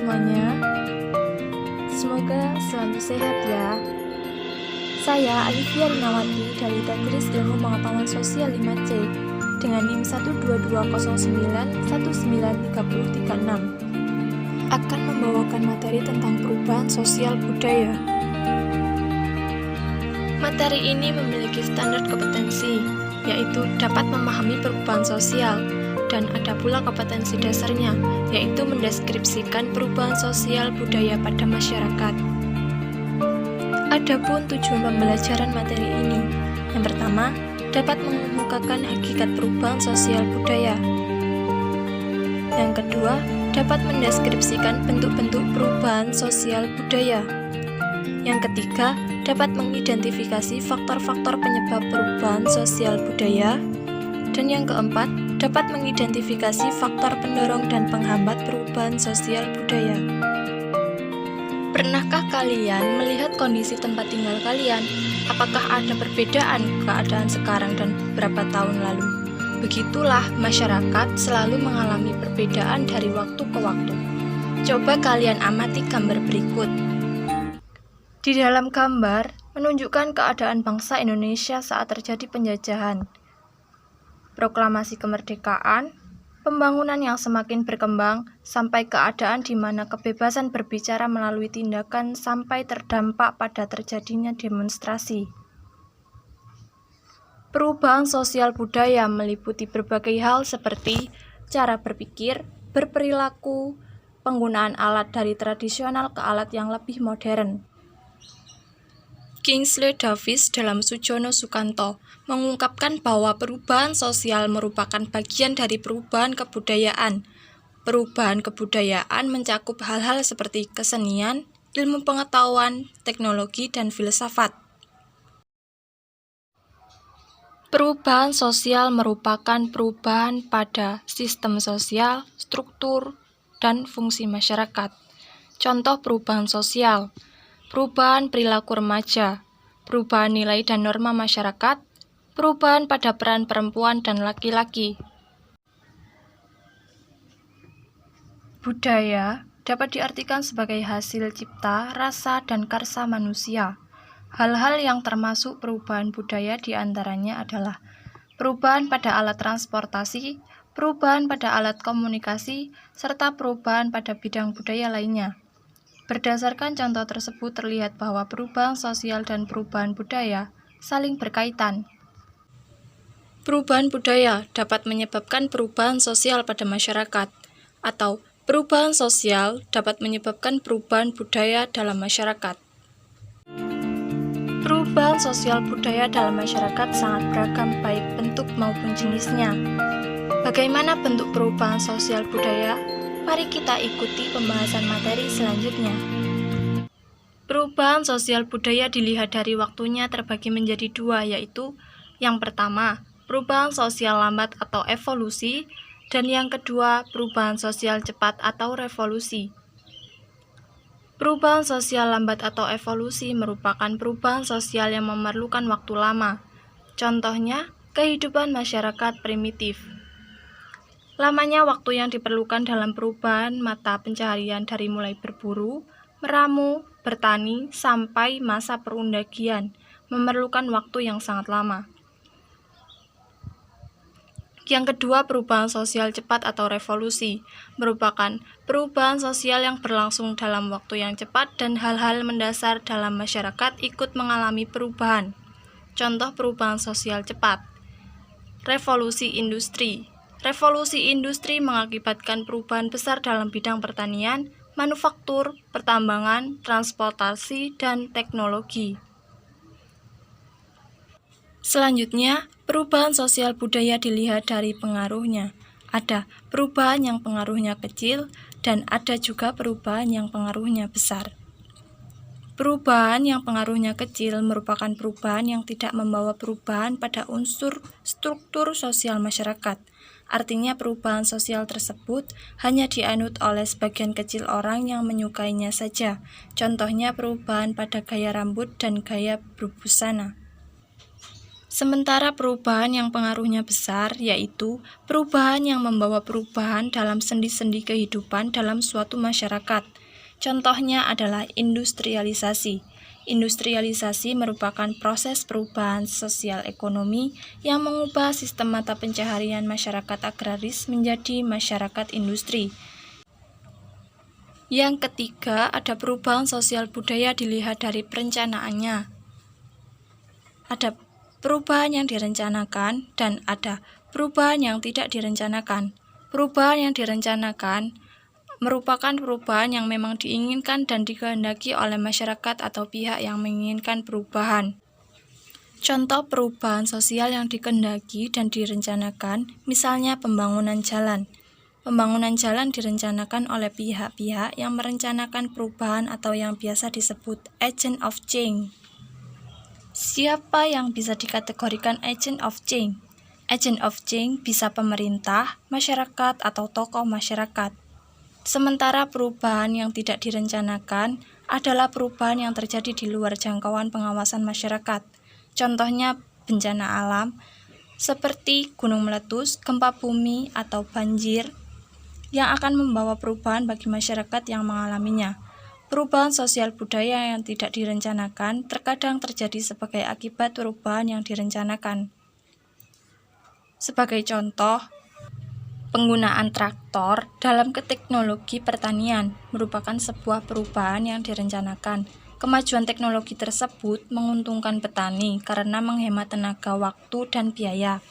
semuanya, semoga selalu sehat ya. Saya Alivia Rinawati dari Teknis Ilmu Pengetahuan Sosial 5C dengan NIM 12209193036 akan membawakan materi tentang perubahan sosial budaya. Materi ini memiliki standar kompetensi, yaitu dapat memahami perubahan sosial, dan ada pula kompetensi dasarnya, yaitu mendeskripsikan perubahan sosial budaya pada masyarakat. Adapun tujuan pembelajaran materi ini, yang pertama, dapat mengemukakan hakikat perubahan sosial budaya. Yang kedua, dapat mendeskripsikan bentuk-bentuk perubahan sosial budaya. Yang ketiga, dapat mengidentifikasi faktor-faktor penyebab perubahan sosial budaya. Dan yang keempat, dapat mengidentifikasi faktor pendorong dan penghambat perubahan sosial budaya. Pernahkah kalian melihat kondisi tempat tinggal kalian? Apakah ada perbedaan keadaan sekarang dan beberapa tahun lalu? Begitulah masyarakat selalu mengalami perbedaan dari waktu ke waktu. Coba kalian amati gambar berikut. Di dalam gambar menunjukkan keadaan bangsa Indonesia saat terjadi penjajahan. Proklamasi kemerdekaan, pembangunan yang semakin berkembang, sampai keadaan di mana kebebasan berbicara melalui tindakan sampai terdampak pada terjadinya demonstrasi. Perubahan sosial budaya meliputi berbagai hal seperti cara berpikir, berperilaku, penggunaan alat dari tradisional ke alat yang lebih modern. Kingsley Davis dalam Sujono Sukanto mengungkapkan bahwa perubahan sosial merupakan bagian dari perubahan kebudayaan. Perubahan kebudayaan mencakup hal-hal seperti kesenian, ilmu pengetahuan, teknologi, dan filsafat. Perubahan sosial merupakan perubahan pada sistem sosial, struktur, dan fungsi masyarakat. Contoh perubahan sosial: perubahan perilaku remaja, perubahan nilai dan norma masyarakat, perubahan pada peran perempuan dan laki-laki. Budaya dapat diartikan sebagai hasil cipta, rasa, dan karsa manusia. Hal-hal yang termasuk perubahan budaya diantaranya adalah perubahan pada alat transportasi, perubahan pada alat komunikasi, serta perubahan pada bidang budaya lainnya. Berdasarkan contoh tersebut terlihat bahwa perubahan sosial dan perubahan budaya saling berkaitan. Perubahan budaya dapat menyebabkan perubahan sosial pada masyarakat, atau perubahan sosial dapat menyebabkan perubahan budaya dalam masyarakat. Perubahan sosial budaya dalam masyarakat sangat beragam baik bentuk maupun jenisnya. Bagaimana bentuk perubahan sosial budaya? Mari kita ikuti pembahasan materi selanjutnya. Perubahan sosial budaya dilihat dari waktunya terbagi menjadi dua, yaitu yang pertama, perubahan sosial lambat atau evolusi, dan yang kedua, perubahan sosial cepat atau revolusi. Perubahan sosial lambat atau evolusi merupakan perubahan sosial yang memerlukan waktu lama. Contohnya, kehidupan masyarakat primitif. Lamanya waktu yang diperlukan dalam perubahan mata pencaharian dari mulai berburu, meramu, bertani, sampai masa perundagian memerlukan waktu yang sangat lama. Yang kedua, perubahan sosial cepat atau revolusi merupakan perubahan sosial yang berlangsung dalam waktu yang cepat dan hal-hal mendasar dalam masyarakat ikut mengalami perubahan. Contoh perubahan sosial cepat: revolusi industri. Revolusi industri mengakibatkan perubahan besar dalam bidang pertanian, manufaktur, pertambangan, transportasi, dan teknologi. Selanjutnya, perubahan sosial budaya dilihat dari pengaruhnya. Ada perubahan yang pengaruhnya kecil, dan ada juga perubahan yang pengaruhnya besar. Perubahan yang pengaruhnya kecil merupakan perubahan yang tidak membawa perubahan pada unsur struktur sosial masyarakat. Artinya perubahan sosial tersebut hanya dianut oleh sebagian kecil orang yang menyukainya saja. Contohnya perubahan pada gaya rambut dan gaya berbusana. Sementara perubahan yang pengaruhnya besar, yaitu perubahan yang membawa perubahan dalam sendi-sendi kehidupan dalam suatu masyarakat. Contohnya adalah industrialisasi. Industrialisasi merupakan proses perubahan sosial ekonomi yang mengubah sistem mata pencaharian masyarakat agraris menjadi masyarakat industri. Yang ketiga, ada perubahan sosial budaya dilihat dari perencanaannya. Ada perubahan yang direncanakan dan ada perubahan yang tidak direncanakan. Perubahan yang direncanakan merupakan perubahan yang memang diinginkan dan dikehendaki oleh masyarakat atau pihak yang menginginkan perubahan. Contoh perubahan sosial yang dikehendaki dan direncanakan, misalnya pembangunan jalan. Pembangunan jalan direncanakan oleh pihak-pihak yang merencanakan perubahan atau yang biasa disebut agent of change. Siapa yang bisa dikategorikan agent of change? Agent of change bisa pemerintah, masyarakat, atau tokoh masyarakat. Sementara perubahan yang tidak direncanakan adalah perubahan yang terjadi di luar jangkauan pengawasan masyarakat. Contohnya bencana alam, seperti gunung meletus, gempa bumi, atau banjir, yang akan membawa perubahan bagi masyarakat yang mengalaminya. Perubahan sosial budaya yang tidak direncanakan terkadang terjadi sebagai akibat perubahan yang direncanakan. Sebagai contoh, penggunaan traktor dalam teknologi pertanian merupakan sebuah perubahan yang direncanakan. Kemajuan teknologi tersebut menguntungkan petani karena menghemat tenaga, waktu, dan biaya.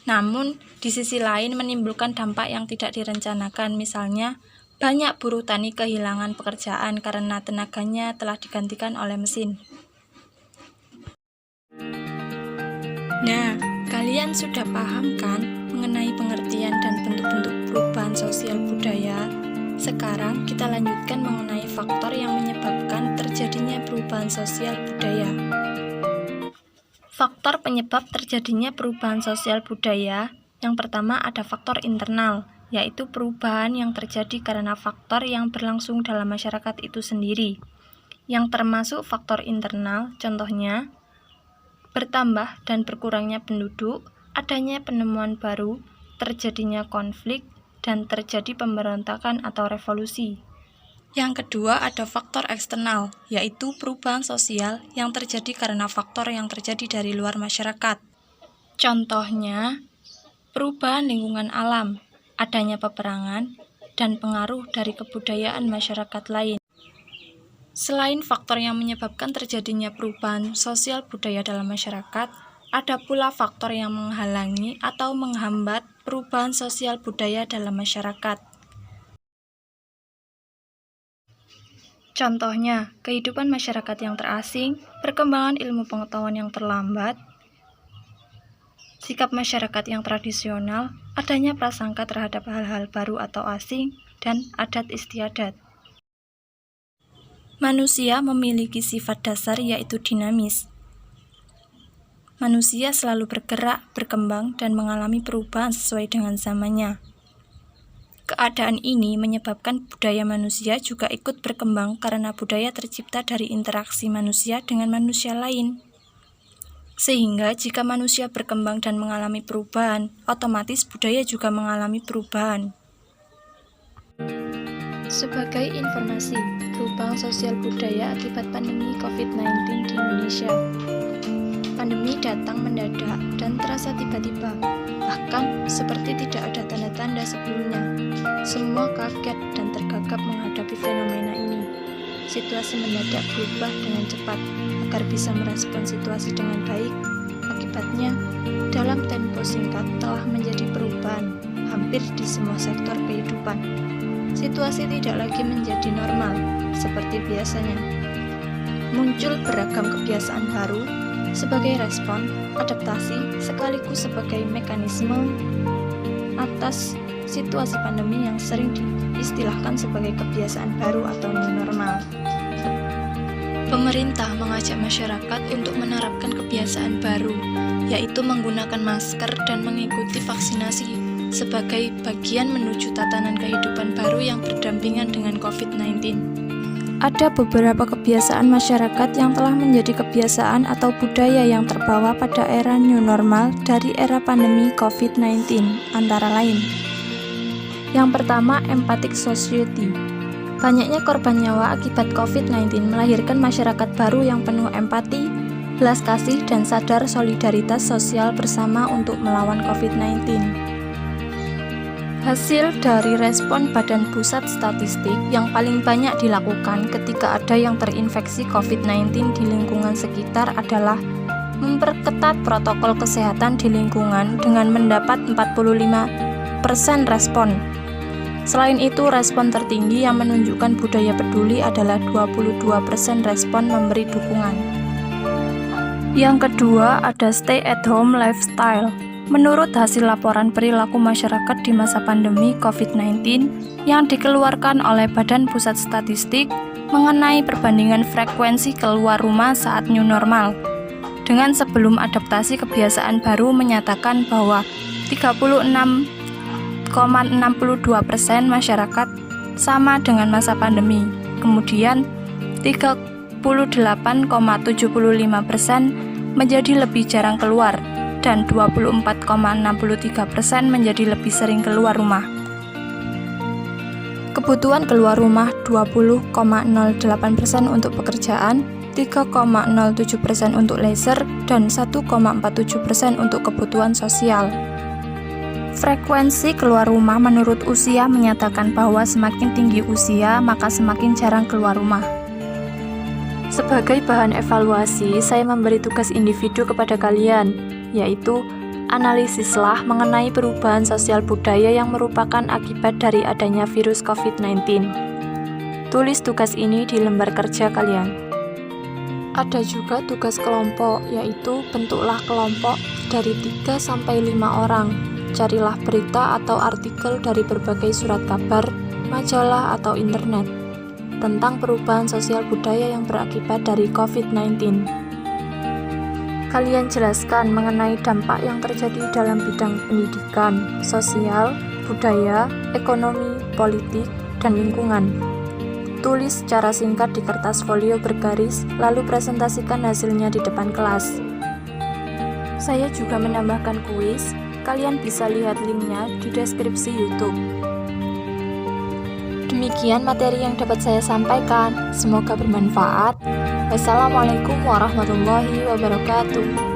Namun, di sisi lain menimbulkan dampak yang tidak direncanakan, misalnya banyak buruh tani kehilangan pekerjaan karena tenaganya telah digantikan oleh mesin. Nah, kalian sudah paham kan mengenai pengertian dan bentuk-bentuk perubahan sosial budaya? Sekarang kita lanjutkan mengenai faktor yang menyebabkan terjadinya perubahan sosial budaya. Faktor penyebab terjadinya perubahan sosial budaya, yang pertama ada faktor internal, yaitu perubahan yang terjadi karena faktor yang berlangsung dalam masyarakat itu sendiri. Yang termasuk faktor internal, contohnya bertambah dan berkurangnya penduduk, adanya penemuan baru, terjadinya konflik, dan terjadi pemberontakan atau revolusi. Yang kedua ada faktor eksternal, yaitu perubahan sosial yang terjadi karena faktor yang terjadi dari luar masyarakat. Contohnya, perubahan lingkungan alam, adanya peperangan, dan pengaruh dari kebudayaan masyarakat lain. Selain faktor yang menyebabkan terjadinya perubahan sosial budaya dalam masyarakat, ada pula faktor yang menghalangi atau menghambat perubahan sosial budaya dalam masyarakat. Contohnya, kehidupan masyarakat yang terasing, perkembangan ilmu pengetahuan yang terlambat, sikap masyarakat yang tradisional, adanya prasangka terhadap hal-hal baru atau asing, dan adat istiadat. Manusia memiliki sifat dasar yaitu dinamis. Manusia selalu bergerak, berkembang, dan mengalami perubahan sesuai dengan zamannya. Keadaan ini menyebabkan budaya manusia juga ikut berkembang karena budaya tercipta dari interaksi manusia dengan manusia lain. Sehingga jika manusia berkembang dan mengalami perubahan, otomatis budaya juga mengalami perubahan. Sebagai informasi, perubahan sosial budaya akibat pandemi COVID-19 di Indonesia. Pandemi datang mendadak dan terasa tiba-tiba, bahkan seperti tidak ada tanda-tanda sebelumnya. Semua kaget dan tergagap menghadapi fenomena ini. Situasi mendadak berubah dengan cepat agar bisa merespon situasi dengan baik. Akibatnya, dalam tempo singkat telah menjadi perubahan hampir di semua sektor kehidupan. Situasi tidak lagi menjadi normal seperti biasanya. Muncul beragam kebiasaan baru sebagai respon, adaptasi, sekaligus sebagai mekanisme atas situasi pandemi yang sering diistilahkan sebagai kebiasaan baru atau new normal. Pemerintah mengajak masyarakat untuk menerapkan kebiasaan baru, yaitu menggunakan masker dan mengikuti vaksinasi sebagai bagian menuju tatanan kehidupan baru yang berdampingan dengan COVID-19. Ada beberapa kebiasaan masyarakat yang telah menjadi kebiasaan atau budaya yang terbawa pada era new normal dari era pandemi COVID-19, antara lain. Yang pertama, empathic society. Banyaknya korban nyawa akibat COVID-19 melahirkan masyarakat baru yang penuh empati, belas kasih, dan sadar solidaritas sosial bersama untuk melawan COVID-19. Hasil dari respon Badan Pusat Statistik yang paling banyak dilakukan ketika ada yang terinfeksi COVID-19 di lingkungan sekitar adalah memperketat protokol kesehatan di lingkungan dengan mendapat 45% respon. Selain itu, respon tertinggi yang menunjukkan budaya peduli adalah 22% respon memberi dukungan. Yang kedua, ada stay at home lifestyle. Menurut hasil laporan perilaku masyarakat di masa pandemi COVID-19 yang dikeluarkan oleh Badan Pusat Statistik mengenai perbandingan frekuensi keluar rumah saat new normal dengan sebelum adaptasi kebiasaan baru menyatakan bahwa 36,62% masyarakat sama dengan masa pandemi. Kemudian 38,75% menjadi lebih jarang keluar dan 24,63% menjadi lebih sering keluar rumah. Kebutuhan keluar rumah 20,08% untuk pekerjaan, 3,07% untuk leisure, dan 1,47% untuk kebutuhan sosial. Frekuensi keluar rumah menurut usia menyatakan bahwa semakin tinggi usia, maka semakin jarang keluar rumah. Sebagai bahan evaluasi, saya memberi tugas individu kepada kalian, yaitu analisislah mengenai perubahan sosial budaya yang merupakan akibat dari adanya virus COVID-19. Tulis tugas ini di lembar kerja kalian. Ada juga tugas kelompok, yaitu bentuklah kelompok dari 3-5 orang. Carilah berita atau artikel dari berbagai surat kabar, majalah, atau internet tentang perubahan sosial budaya yang berakibat dari COVID-19. Kalian jelaskan mengenai dampak yang terjadi dalam bidang pendidikan, sosial, budaya, ekonomi, politik, dan lingkungan. Tulis secara singkat di kertas folio bergaris, lalu presentasikan hasilnya di depan kelas. Saya juga menambahkan kuis, kalian bisa lihat linknya di deskripsi YouTube. Demikian materi yang dapat saya sampaikan, semoga bermanfaat. Wassalamualaikum warahmatullahi wabarakatuh.